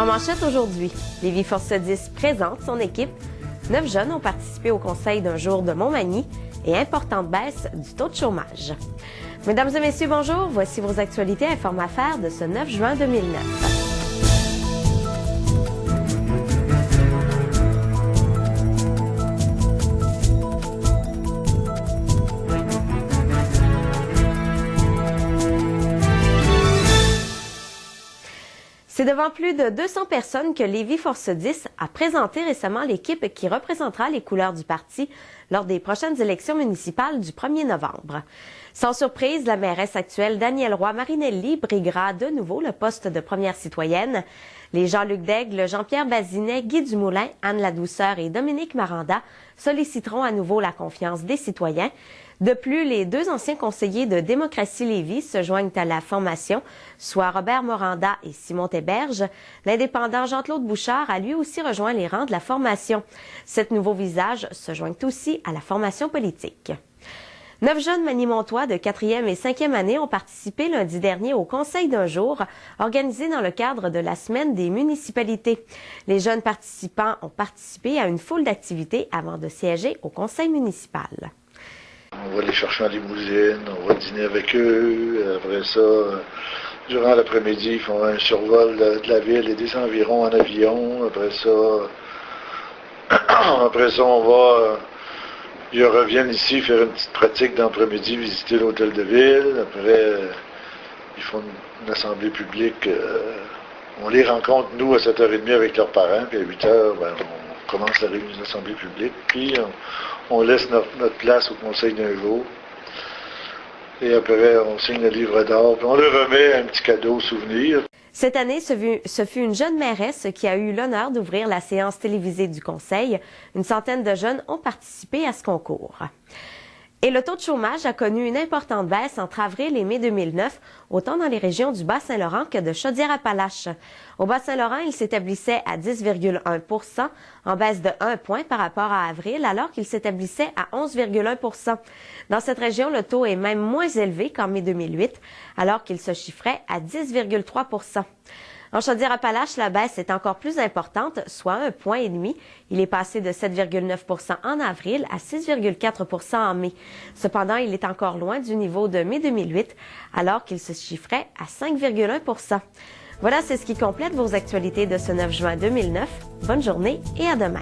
En manchette aujourd'hui, Lévis Force 10 présente son équipe. 9 jeunes ont participé au conseil d'un jour de Montmagny et importante baisse du taux de chômage. Mesdames et messieurs, bonjour. Voici vos actualités à Informe Affaires de ce 9 juin 2009. C'est devant plus de 200 personnes que Lévis Force 10 a présenté récemment l'équipe qui représentera les couleurs du parti lors des prochaines élections municipales du 1er novembre. Sans surprise, la mairesse actuelle Danielle Roy-Marinelli briguera de nouveau le poste de première citoyenne. Les Jean-Luc Daigle, Jean-Pierre Bazinet, Guy Dumoulin, Anne Ladouceur et Dominique Maranda solliciteront à nouveau la confiance des citoyens. De plus, les deux anciens conseillers de Démocratie Lévis se joignent à la formation, soit Robert Moranda et Simon Théberge. L'indépendant Jean-Claude Bouchard a lui aussi rejoint les rangs de la formation. Sept nouveaux visages se joignent aussi à la formation politique. 9 jeunes manimontois de 4e et 5e année ont participé lundi dernier au conseil d'un jour organisé dans le cadre de la semaine des municipalités. Les jeunes participants ont participé à une foule d'activités avant de siéger au conseil municipal. On va les chercher en limousine, on va dîner avec eux. Après ça, durant l'après-midi, ils font un survol de la ville et des environs en avion. Après ça, on va... Ils reviennent ici faire une petite pratique d'après-midi, visiter l'hôtel de ville. Après, ils font une assemblée publique. On les rencontre, nous, à 7h30 avec leurs parents. Puis à 8h, on commence la réunion d'assemblée publique. Puis on laisse notre place au conseil d'un jour. Et après, on signe le livre d'or. Puis on leur remet un petit cadeau souvenir. Cette année, ce fut une jeune mairesse qui a eu l'honneur d'ouvrir la séance télévisée du Conseil. Une centaine de jeunes ont participé à ce concours. Et le taux de chômage a connu une importante baisse entre avril et mai 2009, autant dans les régions du Bas-Saint-Laurent que de Chaudière-Appalaches. Au Bas-Saint-Laurent, il s'établissait à 10,1 %, en baisse de 1 point par rapport à avril, alors qu'il s'établissait à 11,1 %. Dans cette région, le taux est même moins élevé qu'en mai 2008, alors qu'il se chiffrait à 10,3 %. En Chaudière-Appalaches, la baisse est encore plus importante, soit 1,5 point. Il est passé de 7,9 % en avril à 6,4 % en mai. Cependant, il est encore loin du niveau de mai 2008, alors qu'il se chiffrait à 5,1 %. Voilà, c'est ce qui complète vos actualités de ce 9 juin 2009. Bonne journée et à demain.